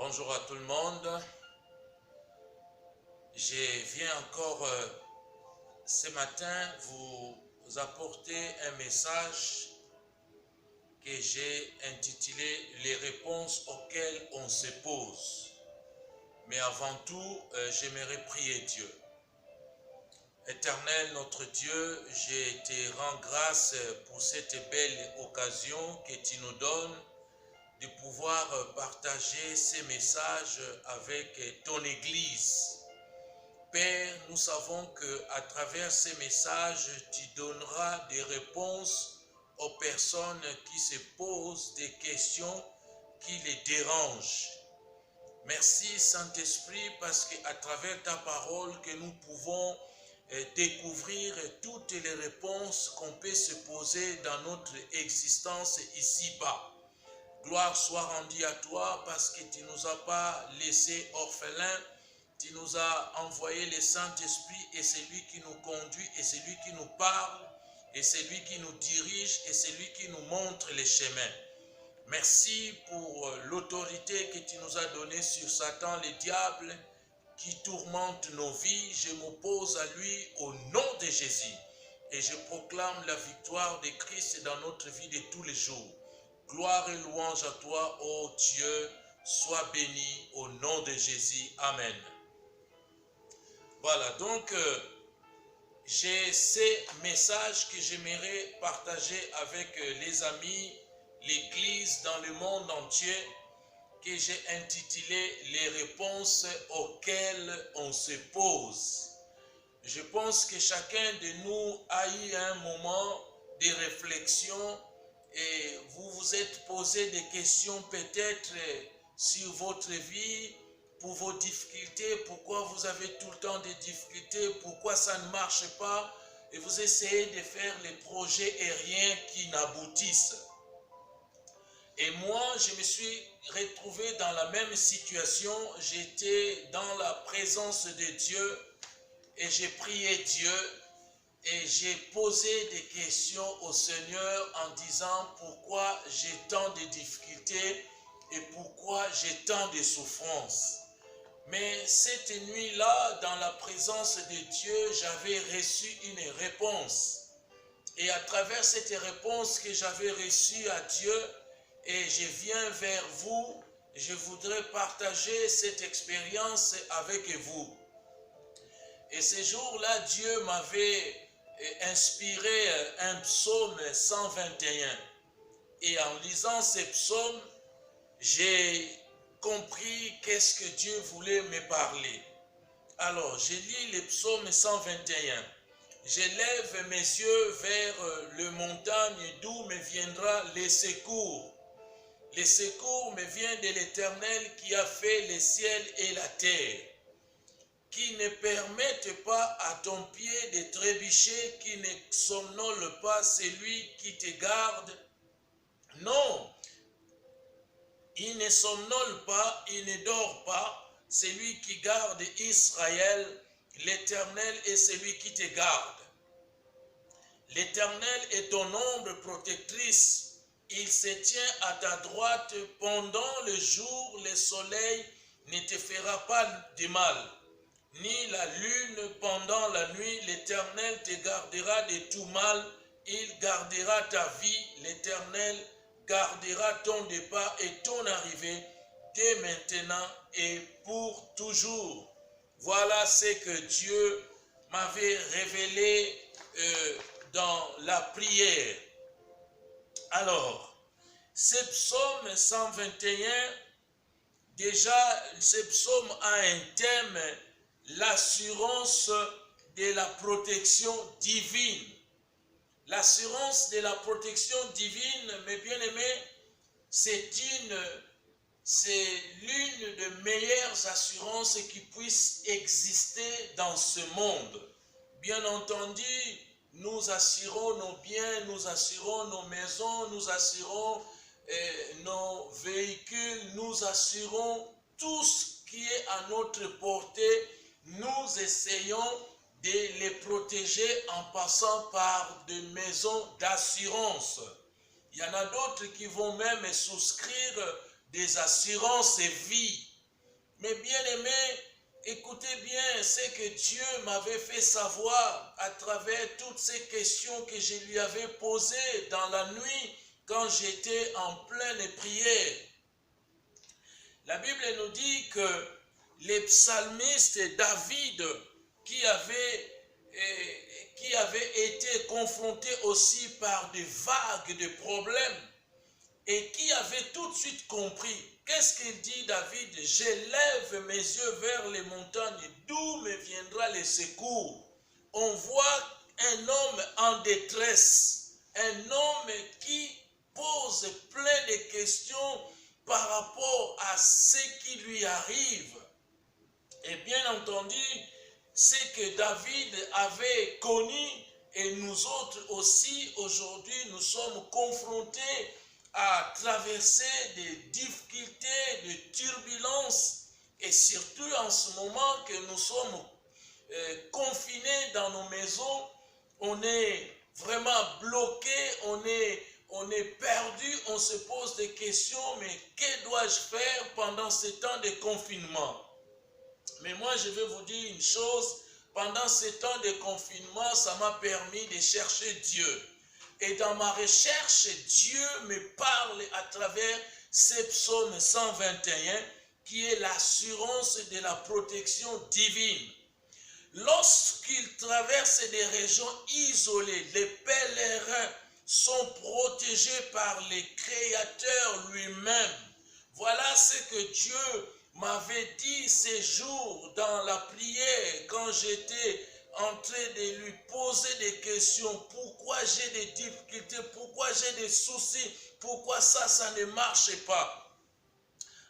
Bonjour à tout le monde. Je viens encore ce matin vous apporter un message que j'ai intitulé « Les réponses auxquelles on se pose ». Mais avant tout, j'aimerais prier Dieu. Éternel notre Dieu, je te rends grâce pour cette belle occasion que tu nous donnes de pouvoir partager ces messages avec ton Église. Père, nous savons qu'à travers ces messages, tu donneras des réponses aux personnes qui se posent des questions qui les dérangent. Merci Saint-Esprit parce qu'à travers ta parole que nous pouvons découvrir toutes les réponses qu'on peut se poser dans notre existence ici-bas. Gloire soit rendue à toi parce que tu ne nous as pas laissés orphelins. Tu nous as envoyé le Saint-Esprit et c'est lui qui nous conduit et c'est lui qui nous parle et c'est lui qui nous dirige et c'est lui qui nous montre les chemins. Merci pour l'autorité que tu nous as donnée sur Satan, le diable, qui tourmente nos vies. Je m'oppose à lui au nom de Jésus et je proclame la victoire de Christ dans notre vie de tous les jours. Gloire et louange à toi, ô Dieu, sois béni au nom de Jésus. Amen. Voilà, donc j'ai ces messages que j'aimerais partager avec les amis, l'Église dans le monde entier, que j'ai intitulé « Les réponses auxquelles on se pose ». Je pense que chacun de nous a eu un moment de réflexion et vous vous êtes posé des questions peut-être sur votre vie, pour vos difficultés, pourquoi vous avez tout le temps des difficultés, pourquoi ça ne marche pas, et vous essayez de faire les projets et rien qui n'aboutissent. Et moi, je me suis retrouvé dans la même situation, j'étais dans la présence de Dieu et j'ai prié Dieu et j'ai posé des questions au Seigneur en disant pourquoi j'ai tant de difficultés et pourquoi j'ai tant de souffrances. Mais cette nuit-là, dans la présence de Dieu, j'avais reçu une réponse. Et à travers cette réponse que j'avais reçue à Dieu, et je viens vers vous, je voudrais partager cette expérience avec vous. Et ce jour-là, Dieu m'avait inspiré un psaume 121. Et en lisant ce psaume, j'ai compris qu'est-ce que Dieu voulait me parler. Alors, je lis le psaume 121. J'élève mes yeux vers le montagne d'où me viendra le secours. Le secours me vient de l'Éternel qui a fait les ciels et la terre, qui ne permette pas à ton pied de trébucher, qui ne somnole pas celui qui te garde. Non, il ne somnole pas, il ne dort pas, celui qui garde Israël, l'Éternel est celui qui te garde. L'Éternel est ton ombre protectrice. Il se tient à ta droite pendant le jour, le soleil ne te fera pas de mal, ni la lune pendant la nuit. L'Éternel te gardera de tout mal, il gardera ta vie. L'Éternel gardera ton départ et ton arrivée dès maintenant et pour toujours. Voilà ce que Dieu m'avait révélé dans la prière. Alors, ce psaume 121, déjà, ce psaume a un thème, l'assurance de la protection divine. L'assurance de la protection divine, mes bien-aimés, c'est l'une des meilleures assurances qui puissent exister dans ce monde. Bien entendu, nous assurons nos biens, nous assurons nos maisons, nous assurons nos véhicules, nous assurons tout ce qui est à notre portée. Nous essayons de les protéger en passant par des maisons d'assurance. Il y en a d'autres qui vont même souscrire des assurances vie. Mais bien aimé, écoutez bien ce que Dieu m'avait fait savoir à travers toutes ces questions que je lui avais posées dans la nuit quand j'étais en pleine prière. La Bible nous dit que les psalmistes David qui avait été confronté aussi par des vagues de problèmes et qui avait tout de suite compris. Qu'est-ce qu'il dit David? Je lève mes yeux vers les montagnes, d'où me viendra le secours. On voit un homme en détresse, un homme qui pose plein de questions par rapport à ce qui lui arrive. Et bien entendu, c'est que David avait connu, et nous autres aussi, aujourd'hui, nous sommes confrontés à traverser des difficultés, des turbulences, et surtout en ce moment que nous sommes confinés dans nos maisons, on est vraiment bloqué, on est perdu, on se pose des questions, mais que dois-je faire pendant ce temps de confinement? Mais moi, je vais vous dire une chose, pendant ce temps de confinement, ça m'a permis de chercher Dieu. Et dans ma recherche, Dieu me parle à travers ce psaume 121, qui est l'assurance de la protection divine. Lorsqu'ils traversent des régions isolées, les pèlerins sont protégés par le Créateur lui-même. Voilà ce que Dieu m'avait dit ces jours dans la prière quand j'étais en train de lui poser des questions. Pourquoi j'ai des difficultés? Pourquoi j'ai des soucis? Pourquoi ça ne marche pas?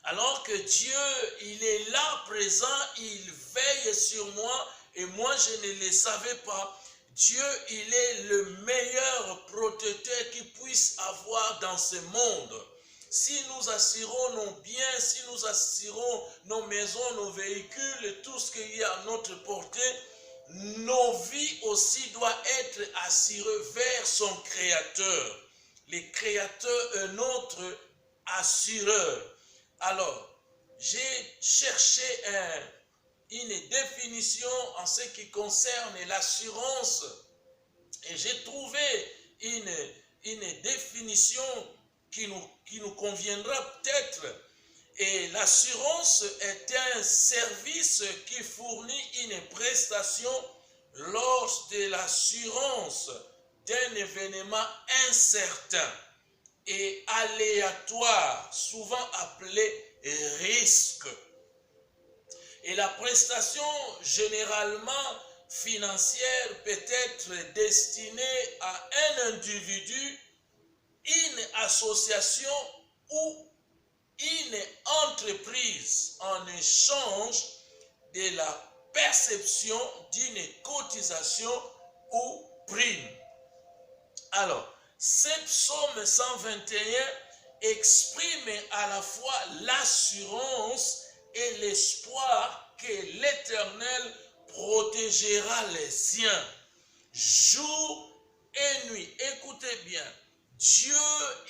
Alors que Dieu, il est là présent, il veille sur moi et moi je ne le savais pas. Dieu, il est le meilleur protecteur qu'il puisse avoir dans ce monde. Si nous assurons nos biens, si nous assurons nos maisons, nos véhicules, tout ce qu'il y a à notre portée, nos vies aussi doivent être assurées vers son Créateur. Le Créateur est notre assureur. Alors, j'ai cherché une définition en ce qui concerne l'assurance et j'ai trouvé une définition qui nous conviendra peut-être. Et l'assurance est un service qui fournit une prestation lors de l'assurance d'un événement incertain et aléatoire, souvent appelé risque. Et la prestation généralement financière peut être destinée à un individu, une association ou une entreprise en échange de la perception d'une cotisation ou prime. Alors, ce psaume 121 exprime à la fois l'assurance et l'espoir que l'Éternel protégera les siens jour et nuit. Écoutez bien, Dieu,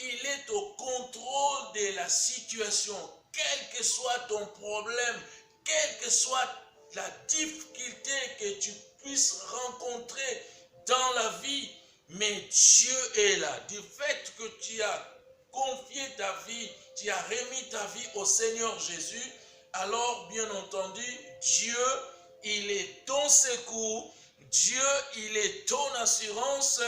il est au contrôle de la situation, quel que soit ton problème, quelle que soit la difficulté que tu puisses rencontrer dans la vie, mais Dieu est là. Du fait que tu as confié ta vie, tu as remis ta vie au Seigneur Jésus, alors bien entendu, Dieu, il est ton secours, Dieu, il est ton assurance,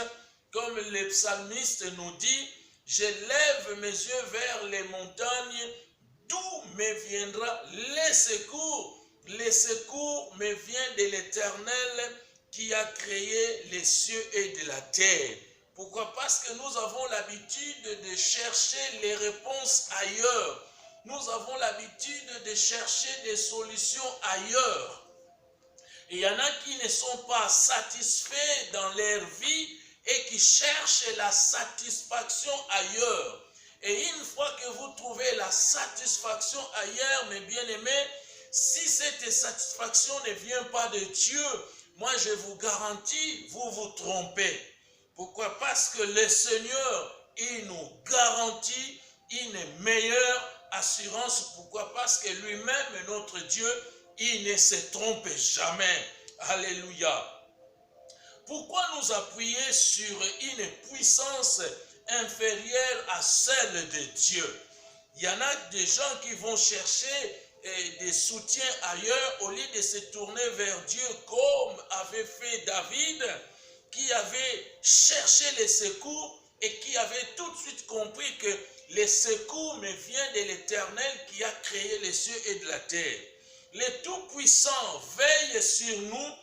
comme le psalmiste nous dit, je lève mes yeux vers les montagnes, d'où me viendra le secours? Le secours me vient de l'Éternel qui a créé les cieux et de la terre. Pourquoi? Parce que nous avons l'habitude de chercher les réponses ailleurs. Nous avons l'habitude de chercher des solutions ailleurs. Et il y en a qui ne sont pas satisfaits dans leur vie et qui cherchent la satisfaction ailleurs. Et une fois que vous trouvez la satisfaction ailleurs, mes bien-aimés, si cette satisfaction ne vient pas de Dieu, moi je vous garantis, vous vous trompez. Pourquoi? Parce que le Seigneur, il nous garantit une meilleure assurance. Pourquoi? Parce que lui-même, notre Dieu, il ne se trompe jamais. Alléluia. Pourquoi nous appuyer sur une puissance inférieure à celle de Dieu? Il y en a des gens qui vont chercher des soutiens ailleurs au lieu de se tourner vers Dieu comme avait fait David, qui avait cherché les secours et qui avait tout de suite compris que les secours me viennent de l'Éternel qui a créé les cieux et de la terre. Le Tout-Puissant veille sur nous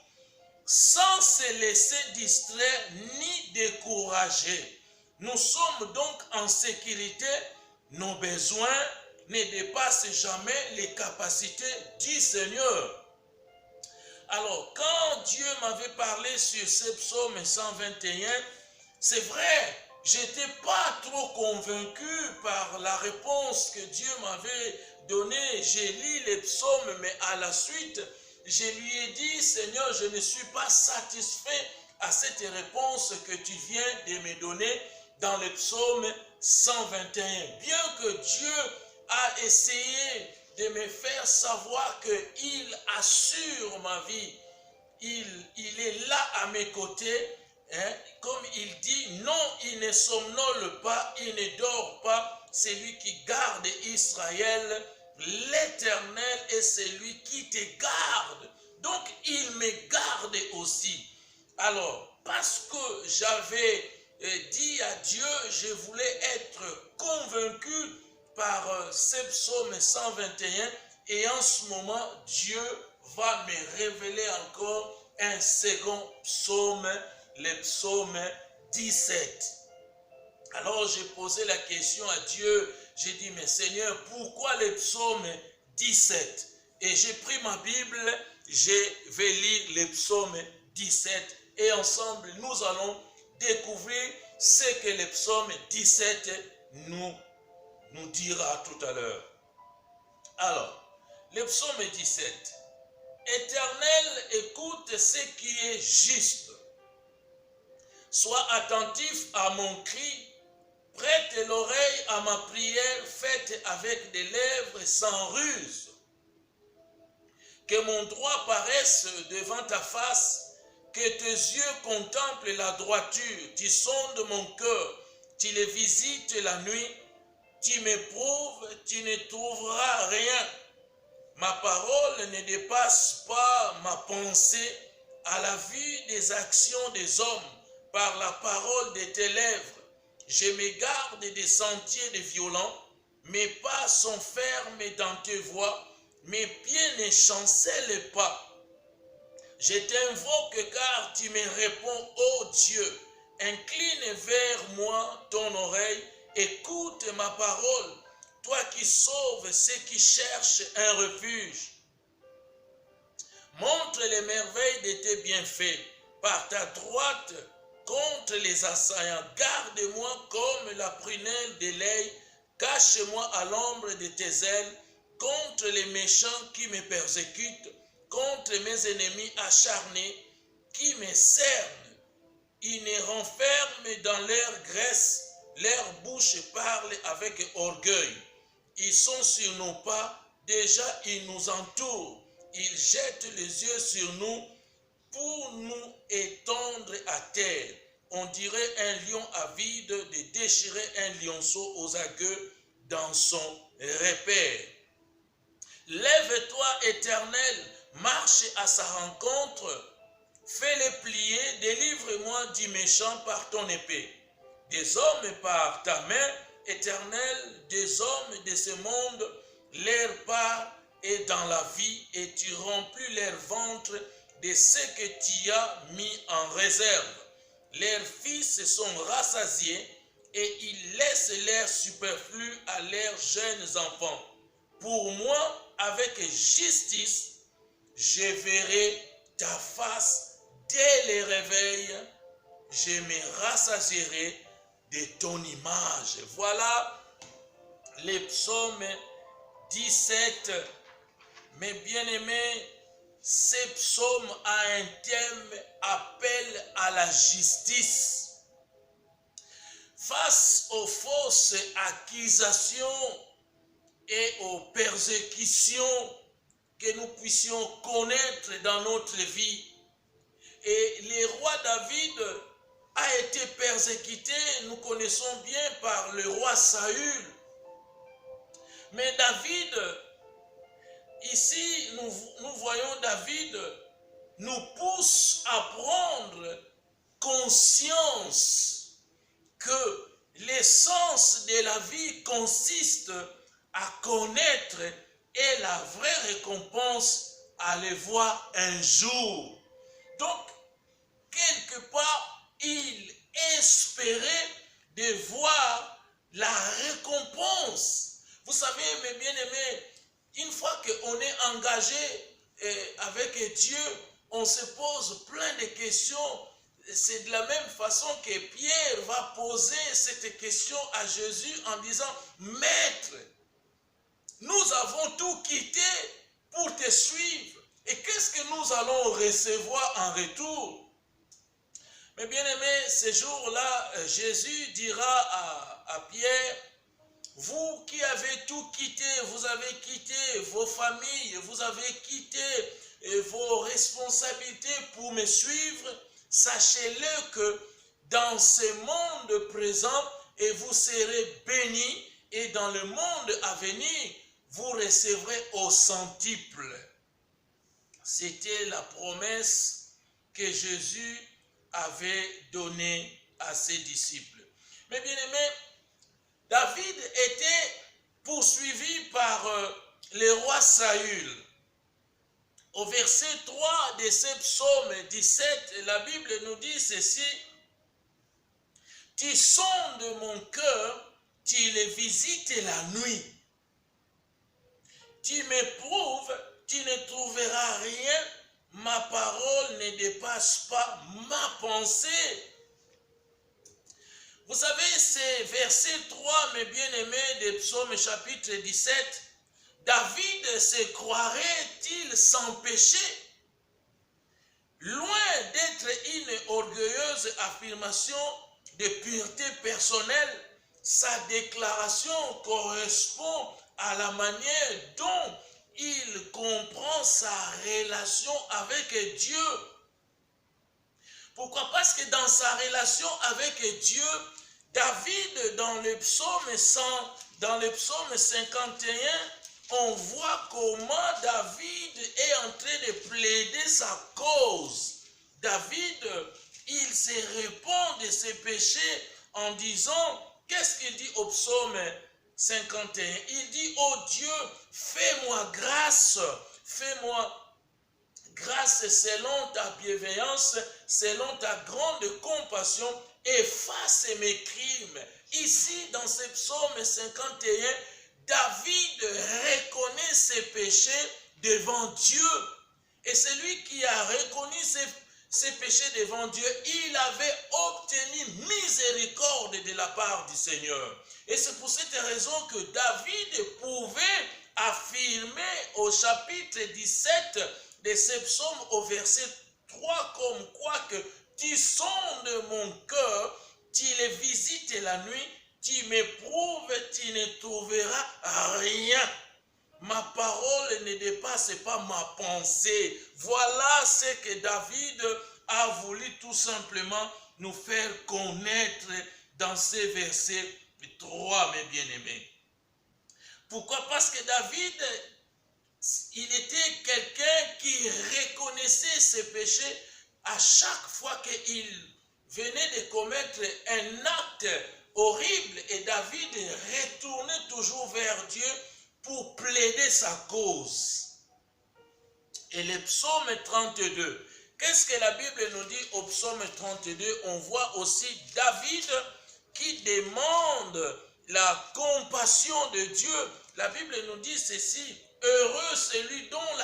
sans se laisser distraire ni décourager. Nous sommes donc en sécurité. Nos besoins ne dépassent jamais les capacités du Seigneur. Alors, quand Dieu m'avait parlé sur ce psaume 121, c'est vrai, je n'étais pas trop convaincu par la réponse que Dieu m'avait donnée. J'ai lu les psaumes, mais à la suite, je lui ai dit, Seigneur, je ne suis pas satisfait à cette réponse que tu viens de me donner dans le psaume 121. Bien que Dieu a essayé de me faire savoir qu'il assure ma vie, il est là à mes côtés, hein, comme il dit, non, il ne somnole pas, il ne dort pas, c'est lui qui garde Israël. L'Éternel est celui qui te garde. Donc, il me garde aussi. Alors, parce que j'avais dit à Dieu, je voulais être convaincu par ce psaume 121, et en ce moment, Dieu va me révéler encore un second psaume, le psaume 17. Alors j'ai posé la question à Dieu, j'ai dit, mais Seigneur, pourquoi le psaume 17? Et j'ai pris ma Bible, je vais lire le psaume 17 et ensemble nous allons découvrir ce que le psaume 17 nous dira tout à l'heure. Alors, le psaume 17. Éternel, écoute ce qui est juste. Sois attentif à mon cri. Prête l'oreille à ma prière faite avec des lèvres sans ruse. Que mon droit paraisse devant ta face, que tes yeux contemplent la droiture. Tu sondes mon cœur, tu les visites la nuit, tu m'éprouves, tu ne trouveras rien. Ma parole ne dépasse pas ma pensée à la vue des actions des hommes par la parole de tes lèvres. Je me garde des sentiers de violents, mes pas sont fermes dans tes voies, mes pieds ne chancellent pas. Je t'invoque car tu me réponds, ô Dieu. Incline vers moi ton oreille, écoute ma parole, toi qui sauves ceux qui cherchent un refuge. Montre les merveilles de tes bienfaits par ta droite contre les assaillants. Garde-moi comme la prunelle de l'œil, cache-moi à l'ombre de tes ailes, contre les méchants qui me persécutent, contre mes ennemis acharnés qui me cernent. Ils me renferment dans leur graisse, leur bouche parle avec orgueil. Ils sont sur nos pas, déjà ils nous entourent. Ils jettent les yeux sur nous pour nous étendre à terre. On dirait un lion avide de déchirer un lionceau aux aguets dans son repaire. Lève-toi, Éternel, marche à sa rencontre. Fais-les plier, délivre-moi du méchant par ton épée. Des hommes par ta main, Éternel, des hommes de ce monde, leur part est dans la vie et tu remplis leur ventre de ce que tu as mis en réserve. Leurs fils sont rassasiés et ils laissent l'air superflu à leurs jeunes enfants. Pour moi, avec justice, je verrai ta face dès le réveil. Je me rassasierai de ton image. Voilà les psaumes 17. Mes bien-aimés, ce psaume a un thème, appel à la justice. Face aux fausses accusations et aux persécutions que nous puissions connaître dans notre vie. Et le roi David a été persécuté, nous connaissons bien, par le roi Saül. Mais David, ici, nous voyons David nous pousse à prendre conscience que l'essence de la vie consiste à connaître et la vraie récompense à le voir un jour. Donc, quelque part, il espérait de voir la récompense. Vous savez, mes bien-aimés, une fois qu'on est engagé avec Dieu, on se pose plein de questions. C'est de la même façon que Pierre va poser cette question à Jésus en disant, Maître, nous avons tout quitté pour te suivre. Et qu'est-ce que nous allons recevoir en retour? Mais bien aimé, ce jour-là, Jésus dira à Pierre, vous qui avez tout quitté, vous avez quitté vos familles, vous avez quitté vos responsabilités pour me suivre, sachez-le que dans ce monde présent, et vous serez bénis, et dans le monde à venir, vous recevrez au centuple. C'était la promesse que Jésus avait donnée à ses disciples. Mais bien aimés, David était poursuivi par le roi Saül. Au verset 3 de ce psaume 17, la Bible nous dit ceci, « Tu sondes mon cœur, tu le visites la nuit. Tu m'éprouves, tu ne trouveras rien, ma parole ne dépasse pas ma pensée. » Vous savez, c'est verset 3, mes bien-aimés, de Psaume chapitre 17. David se croirait-il sans péché? Loin d'être une orgueilleuse affirmation de pureté personnelle, sa déclaration correspond à la manière dont il comprend sa relation avec Dieu. Pourquoi? Parce que dans sa relation avec Dieu, David, dans le psaume 51, on voit comment David est en train de plaider sa cause. David, il se répand de ses péchés en disant, qu'est-ce qu'il dit au psaume 51? Il dit, oh Dieu, fais-moi grâce selon ta bienveillance, selon ta grande compassion, efface mes crimes. Ici, dans ce psaume 51, David reconnaît ses péchés devant Dieu. Et celui qui a reconnu ses péchés devant Dieu, il avait obtenu miséricorde de la part du Seigneur. Et c'est pour cette raison que David pouvait affirmer au chapitre 17 de ce psaume au verset 3 comme quoi que tu sondes mon cœur, tu le visites la nuit, tu m'éprouves, tu ne trouveras rien. Ma parole ne dépasse pas ma pensée. Voilà ce que David a voulu tout simplement nous faire connaître dans ces versets 3, mes bien-aimés. Pourquoi? Parce que David, il était quelqu'un qui reconnaissait ses péchés à chaque fois qu'il venait de commettre un acte horrible, et David retournait toujours vers Dieu pour plaider sa cause. Et le psaume 32, qu'est-ce que la Bible nous dit au psaume 32? On voit aussi David qui demande la compassion de Dieu. La Bible nous dit ceci, heureux celui dont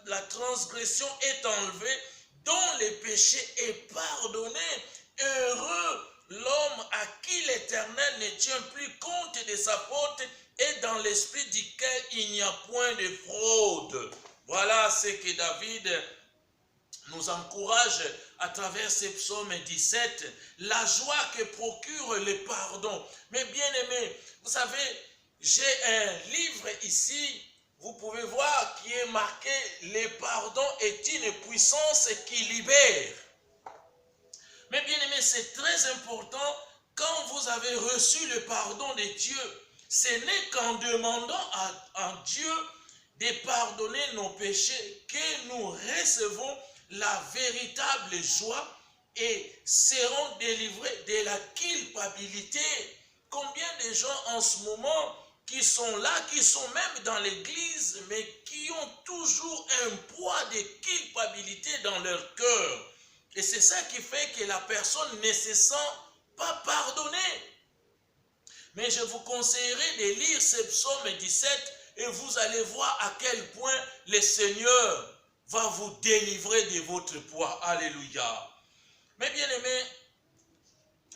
la transgression est enlevée, dont le péché est pardonné. Heureux l'homme à qui l'Éternel ne tient plus compte de sa faute et dans l'esprit duquel il n'y a point de fraude. Voilà ce que David nous encourage à travers ce psaume 17, la joie que procure le pardon. Mais bien aimé, vous savez, j'ai un livre ici, vous pouvez voir, qui est marqué « Le pardon est une puissance qui libère ». Mais bien aimé, c'est très important, quand vous avez reçu le pardon de Dieu, ce n'est qu'en demandant à Dieu de pardonner nos péchés que nous recevons la véritable joie et serons délivrés de la culpabilité. Combien de gens en ce moment qui sont là, qui sont même dans l'église, mais qui ont toujours un poids de culpabilité dans leur cœur. Et c'est ça qui fait que la personne ne se sent pas pardonnée. Mais je vous conseillerais de lire ce psaume 17 et vous allez voir à quel point le Seigneur va vous délivrer de votre poids. Alléluia. Mais bien aimé,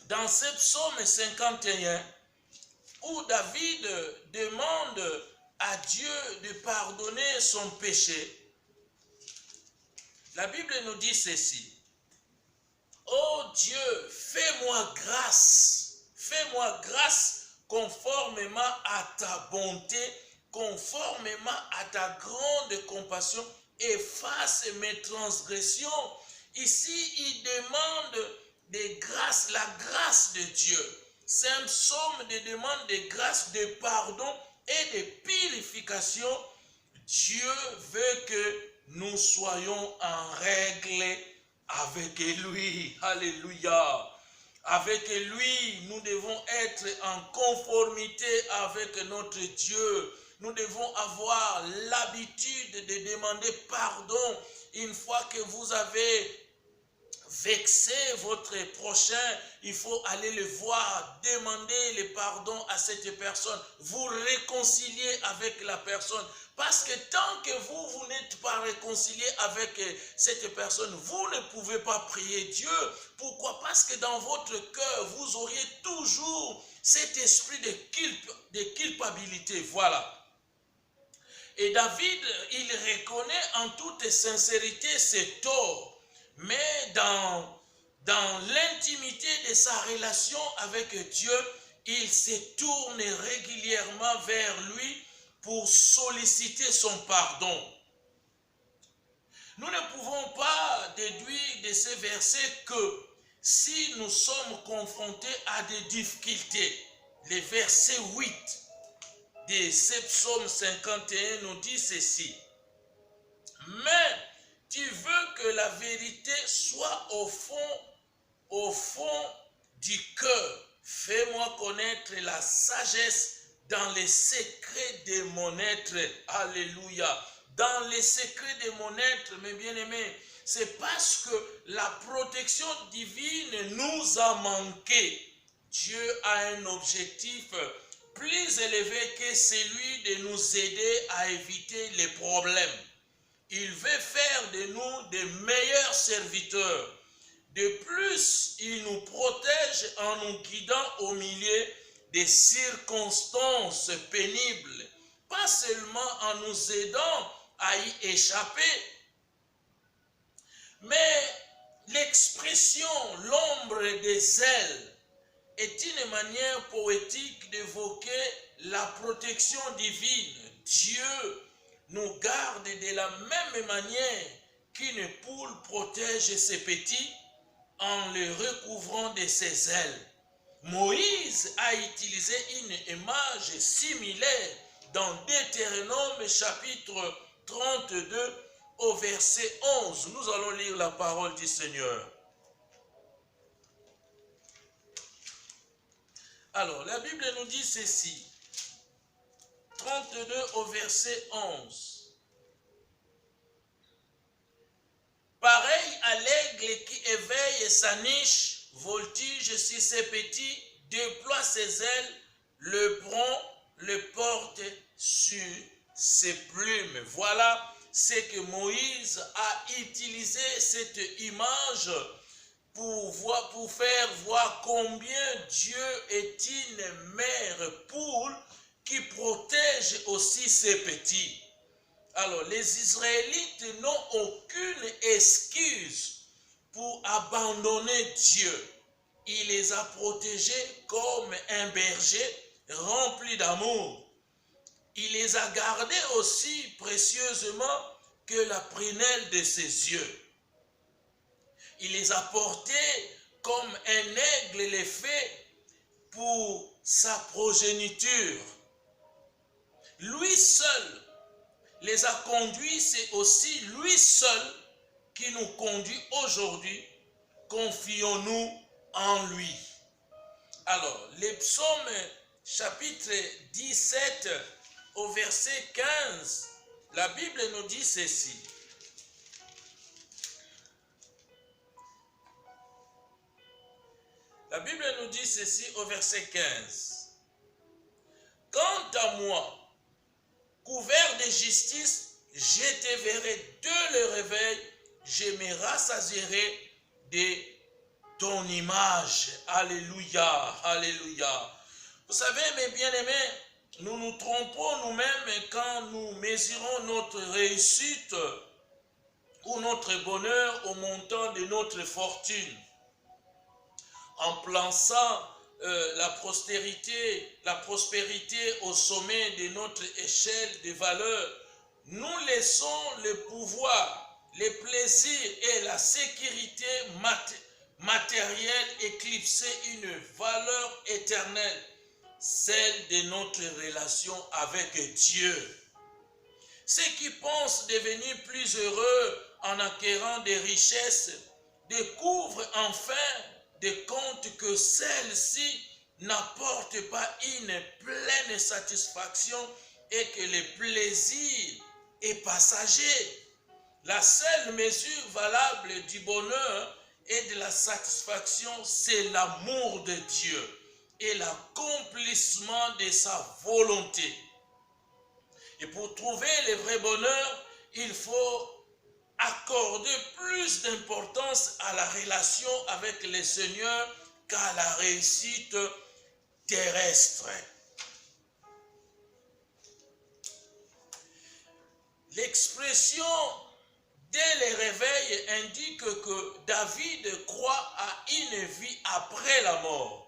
dans ce psaume 51, où David demande à Dieu de pardonner son péché, la Bible nous dit ceci. Oh Dieu, fais-moi grâce conformément à ta bonté, conformément à ta grande compassion, efface mes transgressions. Ici, il demande de grâce, la grâce de Dieu. C'est un psaume de demande de grâce, de pardon et de purification. Dieu veut que nous soyons en règle avec lui. Alléluia. Avec lui, nous devons être en conformité avec notre Dieu. Nous devons avoir l'habitude de demander pardon une fois que vous avez vexé votre prochain. Il faut aller le voir, demander le pardon à cette personne, vous réconcilier avec la personne. Parce que tant que vous n'êtes pas réconcilié avec cette personne, vous ne pouvez pas prier Dieu. Pourquoi? Parce que dans votre cœur, vous auriez toujours cet esprit de culpabilité. Voilà. Et David, il reconnaît en toute sincérité ses torts. Mais dans l'intimité de sa relation avec Dieu, il se tourne régulièrement vers lui pour solliciter son pardon. Nous ne pouvons pas déduire de ces versets que si nous sommes confrontés à des difficultés, les versets 8 de ce psaume 51 nous dit ceci. Mais tu veux que la vérité soit au fond du cœur. Fais-moi connaître la sagesse dans les secrets de mon être. Alléluia. Dans les secrets de mon être, mes bien-aimés, c'est parce que la protection divine nous a manqué. Dieu a un objectif plus élevé que celui de nous aider à éviter les problèmes. Il veut faire de nous des meilleurs serviteurs. De plus, il nous protège en nous guidant au milieu des circonstances pénibles, pas seulement en nous aidant à y échapper, mais l'expression « l'ombre des ailes » est une manière poétique d'évoquer la protection divine. Dieu nous garde de la même manière qu'une poule protège ses petits en les recouvrant de ses ailes. Moïse a utilisé une image similaire dans Deutéronome chapitre 32 au verset 11. Nous allons lire la parole du Seigneur. Alors, la Bible nous dit ceci. 32 au verset 11. Pareil à l'aigle qui éveille sa niche, voltige sur ses petits, déploie ses ailes, le prend, le porte sur ses plumes. Voilà ce que Moïse a utilisé cette image pour faire voir combien Dieu est une mère poule qui protège aussi ses petits. Alors, les Israélites n'ont aucune excuse pour abandonner Dieu. Il les a protégés comme un berger rempli d'amour. Il les a gardés aussi précieusement que la prunelle de ses yeux. Il les a portés comme un aigle les fait pour sa progéniture. Lui seul les a conduits, c'est aussi lui seul qui nous conduit aujourd'hui. Confions-nous en lui. Alors, les psaumes chapitre 17 au verset 15, la Bible nous dit ceci. La Bible nous dit ceci au verset 15. Quant à moi, couvert de justice, je te verrai de le réveil, je me rassasierai de ton image. Alléluia, alléluia. Vous savez, mes bien-aimés, nous nous trompons nous-mêmes quand nous mesurons notre réussite ou notre bonheur au montant de notre fortune. En plaçant la prospérité au sommet de notre échelle de valeur, nous laissons le pouvoir, les plaisirs et la sécurité matérielle éclipser une valeur éternelle, celle de notre relation avec Dieu. Ceux qui pensent devenir plus heureux en acquérant des richesses découvrent enfin de compte que celles-ci n'apportent pas une pleine satisfaction et que le plaisir est passager. La seule mesure valable du bonheur et de la satisfaction, c'est l'amour de Dieu et l'accomplissement de sa volonté. Et pour trouver le vrai bonheur, il faut accorder plus d'importance à la relation avec le Seigneur qu'à la réussite terrestre. L'expression dès le réveil indique que David croit à une vie après la mort.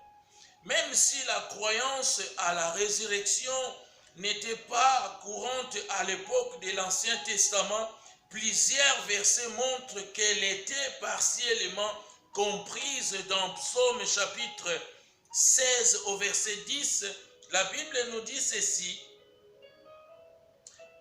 Même si la croyance à la résurrection n'était pas courante à l'époque de l'Ancien Testament, plusieurs versets montrent qu'elle était partiellement comprise dans Psaume chapitre 16 au verset 10. La Bible nous dit ceci.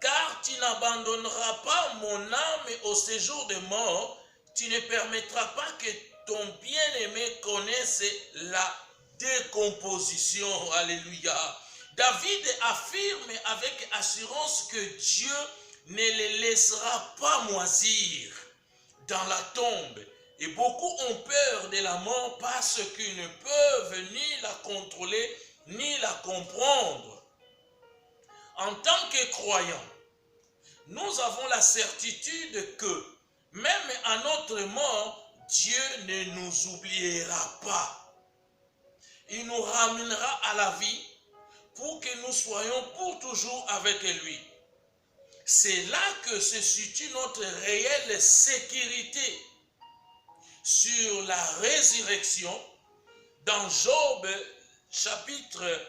Car tu n'abandonneras pas mon âme au séjour de mort, tu ne permettras pas que ton bien-aimé connaisse la décomposition. Alléluia. David affirme avec assurance que Dieu ne les laissera pas moisir dans la tombe. Et beaucoup ont peur de la mort parce qu'ils ne peuvent ni la contrôler ni la comprendre. En tant que croyants, nous avons la certitude que même à notre mort, Dieu ne nous oubliera pas. Il nous ramènera à la vie pour que nous soyons pour toujours avec lui. C'est là que se situe notre réelle sécurité sur la résurrection. Dans Job chapitre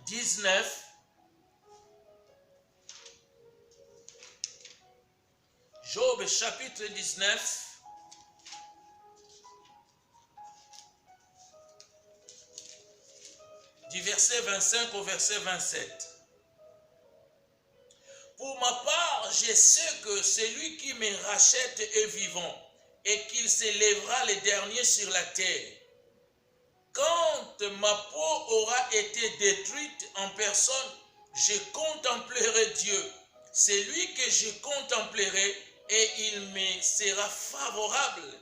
19, Job chapitre 19, du verset 25 au verset 27. Pour ma part, je sais que celui qui me rachète est vivant et qu'il s'élèvera le dernier sur la terre. Quand ma peau aura été détruite en personne, je contemplerai Dieu. C'est lui que je contemplerai et il me sera favorable.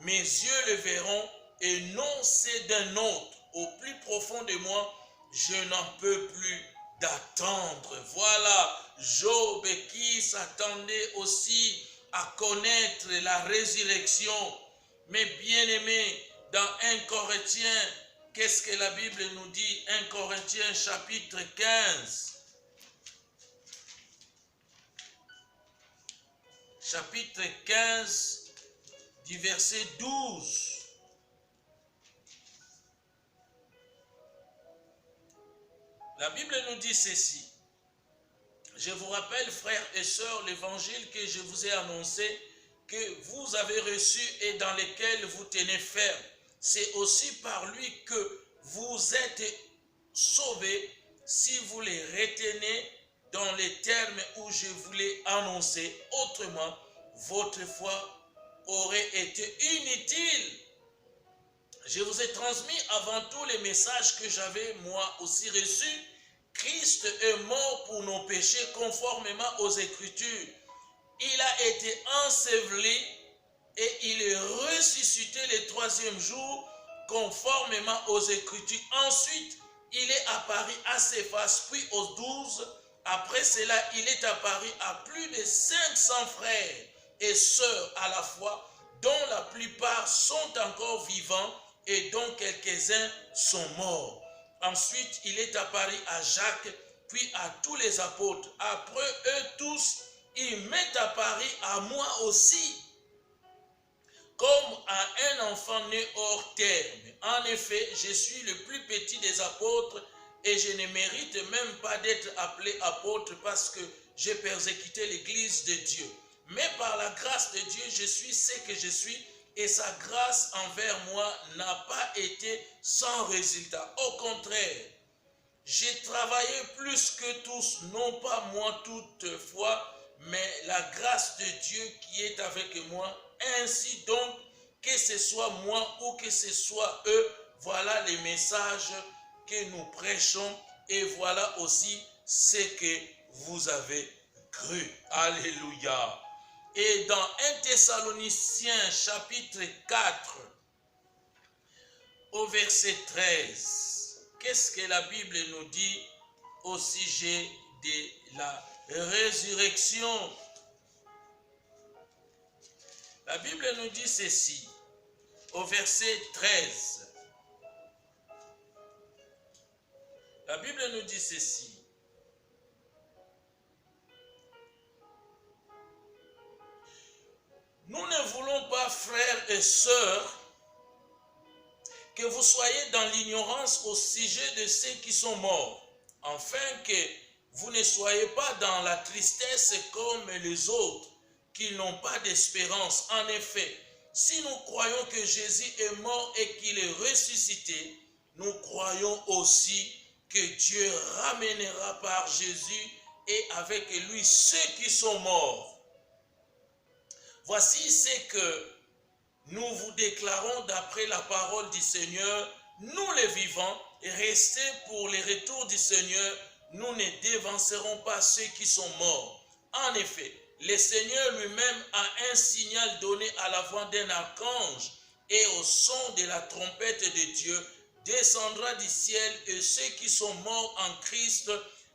Mes yeux le verront et non c'est d'un autre. Au plus profond de moi, je n'en peux plus d'attendre. Voilà Job qui s'attendait aussi à connaître la résurrection. Mais bien aimé, dans 1 Corinthiens, qu'est-ce que la Bible nous dit? 1 Corinthiens chapitre 15. Chapitre 15 du verset 12. La Bible nous dit ceci. Je vous rappelle, frères et sœurs, l'évangile que je vous ai annoncé, que vous avez reçu et dans lequel vous tenez ferme. C'est aussi par lui que vous êtes sauvés si vous les retenez dans les termes où je vous l'ai annoncé. Autrement, votre foi aurait été inutile. Je vous ai transmis avant tout les messages que j'avais moi aussi reçus. Christ est mort pour nos péchés conformément aux Écritures. Il a été enseveli et il est ressuscité le troisième jour conformément aux Écritures. Ensuite, il est apparu à Céphas, puis aux 12. Après cela, il est apparu à plus de 500 frères et sœurs à la fois, dont la plupart sont encore vivants et dont quelques-uns sont morts. Ensuite, il est apparu à Jacques, puis à tous les apôtres. Après eux tous, il m'est apparu à moi aussi, comme à un enfant né hors terme. En effet, je suis le plus petit des apôtres et je ne mérite même pas d'être appelé apôtre parce que j'ai persécuté l'église de Dieu. Mais par la grâce de Dieu, je suis ce que je suis et sa grâce envers moi n'a pas été sans résultat. Au contraire, j'ai travaillé plus que tous, non pas moi toutefois, mais la grâce de Dieu qui est avec moi. Ainsi donc, que ce soit moi ou que ce soit eux, voilà les messages que nous prêchons et voilà aussi ce que vous avez cru. Alléluia. Et dans 1 Thessaloniciens chapitre 4, au verset 13, qu'est-ce que la Bible nous dit au sujet de la résurrection? La Bible nous dit ceci, au verset 13. La Bible nous dit ceci. Nous ne voulons pas, frères et sœurs, que vous soyez dans l'ignorance au sujet de ceux qui sont morts, afin que vous ne soyez pas dans la tristesse comme les autres, qui n'ont pas d'espérance. En effet, si nous croyons que Jésus est mort et qu'il est ressuscité, nous croyons aussi que Dieu ramènera par Jésus et avec lui ceux qui sont morts. Voici ce que nous vous déclarons d'après la parole du Seigneur, nous les vivants, restés pour le retour du Seigneur, nous ne dévancerons pas ceux qui sont morts. En effet, le Seigneur lui-même a un signal donné à la voix d'un archange et au son de la trompette de Dieu descendra du ciel et ceux qui sont morts en Christ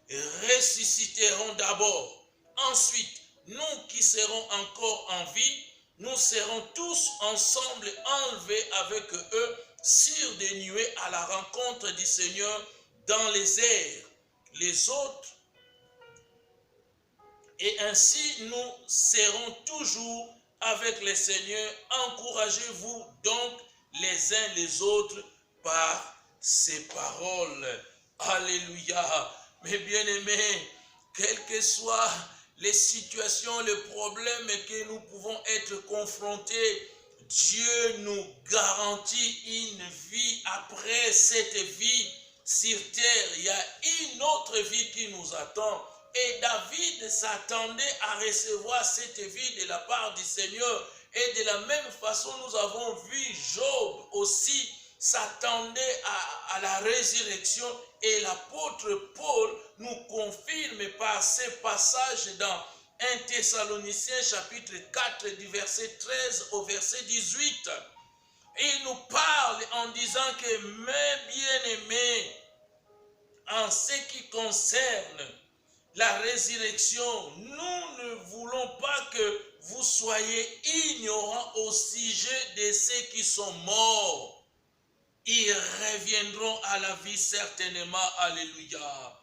ressusciteront d'abord. Ensuite, nous qui serons encore en vie, nous serons tous ensemble enlevés avec eux sur des nuées à la rencontre du Seigneur dans les airs. Les autres, et ainsi nous serons toujours avec le Seigneur. Encouragez-vous donc les uns les autres par ces paroles. Alléluia. Mes bien-aimés, quelles que soient les situations, les problèmes que nous pouvons être confrontés, Dieu nous garantit une vie après cette vie sur terre. Il y a une autre vie qui nous attend. Et David s'attendait à recevoir cette vie de la part du Seigneur. Et de la même façon, nous avons vu Job aussi s'attendait à la résurrection. Et l'apôtre Paul nous confirme par ces passages dans 1 Thessaloniciens chapitre 4 du verset 13 au verset 18. Et il nous parle en disant que mes bien-aimés, en ce qui concerne la résurrection, nous ne voulons pas que vous soyez ignorants au sujet de ceux qui sont morts. Ils reviendront à la vie certainement. Alléluia.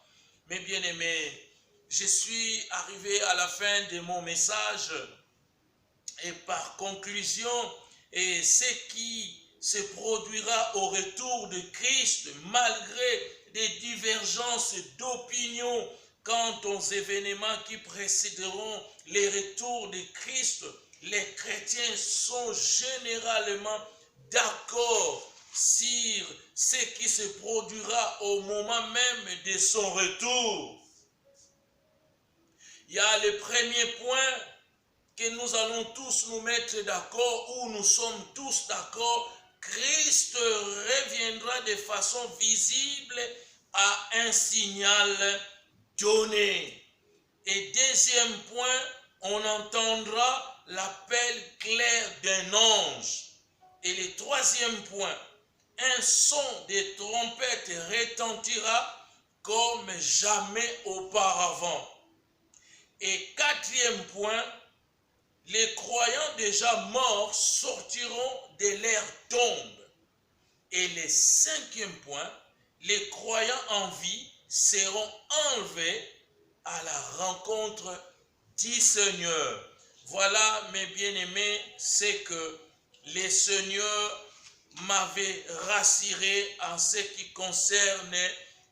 Mes bien-aimés, je suis arrivé à la fin de mon message et par conclusion, et ce qui se produira au retour de Christ, malgré des divergences d'opinion quant aux événements qui précéderont les retours de Christ, les chrétiens sont généralement d'accord sur ce qui se produira au moment même de son retour. Il y a le premier point que nous allons tous nous mettre d'accord, où nous sommes tous d'accord. Christ reviendra de façon visible à un signal donné. Et deuxième point, on entendra l'appel clair d'un ange. Et le troisième point, un son de trompette retentira comme jamais auparavant. Et quatrième point, les croyants déjà morts sortiront de leur tombe. Et le cinquième point, les croyants en vie seront enlevés à la rencontre du Seigneur. Voilà, mes bien-aimés, c'est que le Seigneur m'avait rassuré en ce qui concerne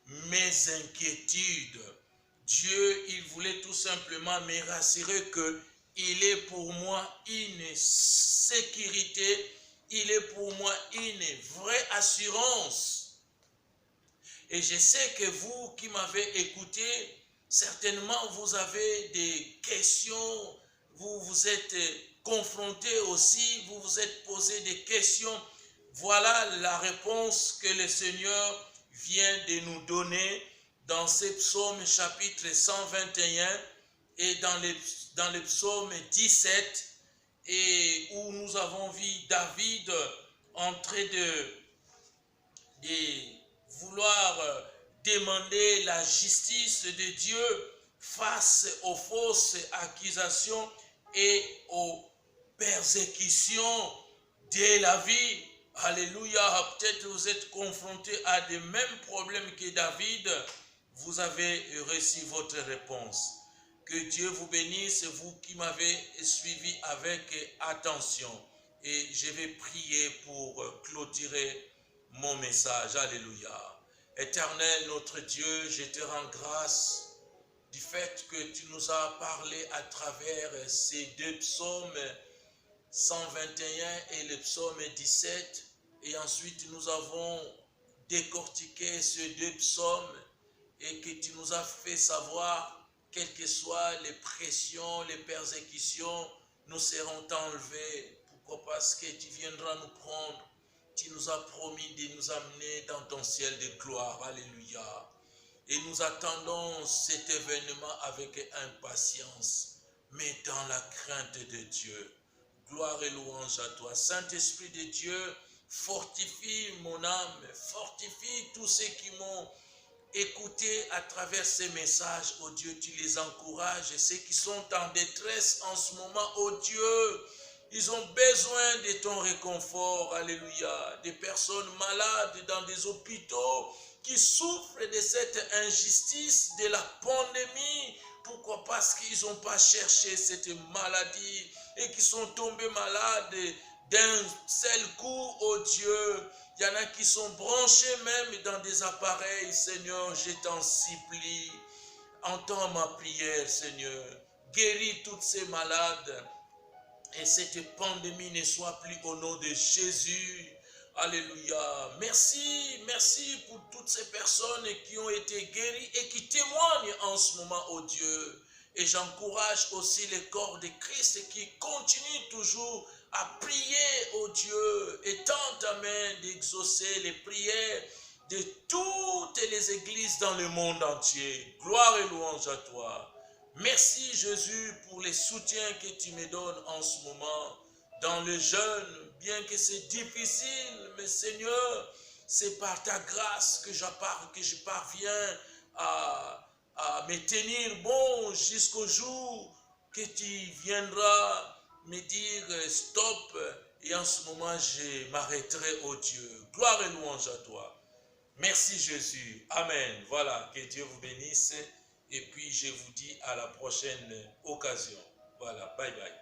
mes inquiétudes. Dieu, il voulait tout simplement me rassurer qu'il est pour moi une sécurité, il est pour moi une vraie assurance. Et je sais que vous qui m'avez écouté, certainement vous avez des questions, vous vous êtes confrontés aussi, vous vous êtes posé des questions. Voilà la réponse que le Seigneur vient de nous donner dans ce psaume chapitre 121 et dans le psaume 17, et où nous avons vu David en train de vouloir demander la justice de Dieu face aux fausses accusations et aux persécutions de la vie. Alléluia. Peut-être vous êtes confrontés à des mêmes problèmes que David. Vous avez reçu votre réponse. Que Dieu vous bénisse, vous qui m'avez suivi avec attention. Et je vais prier pour clôturer mon message. Alléluia. Éternel notre Dieu, je te rends grâce du fait que tu nous as parlé à travers ces deux psaumes 121 et le psaume 17, et ensuite nous avons décortiqué ces deux psaumes et que tu nous as fait savoir, quelles que soient les pressions, les persécutions, nous serons enlevés. Pourquoi? Parce que tu viendras nous prendre. Tu nous as promis de nous amener dans ton ciel de gloire. Alléluia. Et nous attendons cet événement avec impatience, mais dans la crainte de Dieu. Gloire et louange à toi. Saint-Esprit de Dieu, fortifie mon âme, fortifie tous ceux qui m'ont écouté à travers ces messages. Oh Dieu, tu les encourages. Et ceux qui sont en détresse en ce moment, oh Dieu, ils ont besoin de ton réconfort. Alléluia. Des personnes malades dans des hôpitaux qui souffrent de cette injustice de la pandémie. Pourquoi? Parce qu'ils n'ont pas cherché cette maladie et qui sont tombés malades d'un seul coup, oh Dieu. Il y en a qui sont branchés même dans des appareils. Seigneur, je t'en supplie. Entends ma prière, Seigneur. Guéris toutes ces malades. Et cette pandémie ne soit plus au nom de Jésus. Alléluia. Merci, merci pour toutes ces personnes qui ont été guéries et qui témoignent en ce moment, oh Dieu. Et j'encourage aussi le corps de Christ qui continue toujours à prier, oh Dieu, et tente ta main d'exaucer les prières de toutes les églises dans le monde entier. Gloire et louange à toi. Merci Jésus pour les soutiens que tu me donnes en ce moment dans le jeûne, bien que c'est difficile, mais Seigneur, c'est par ta grâce que je parviens à me tenir bon jusqu'au jour que tu viendras me dire stop, et en ce moment je m'arrêterai, oh Dieu. Gloire et louange à toi. Merci Jésus. Amen. Voilà, que Dieu vous bénisse. Et puis je vous dis à la prochaine occasion. Voilà, bye bye.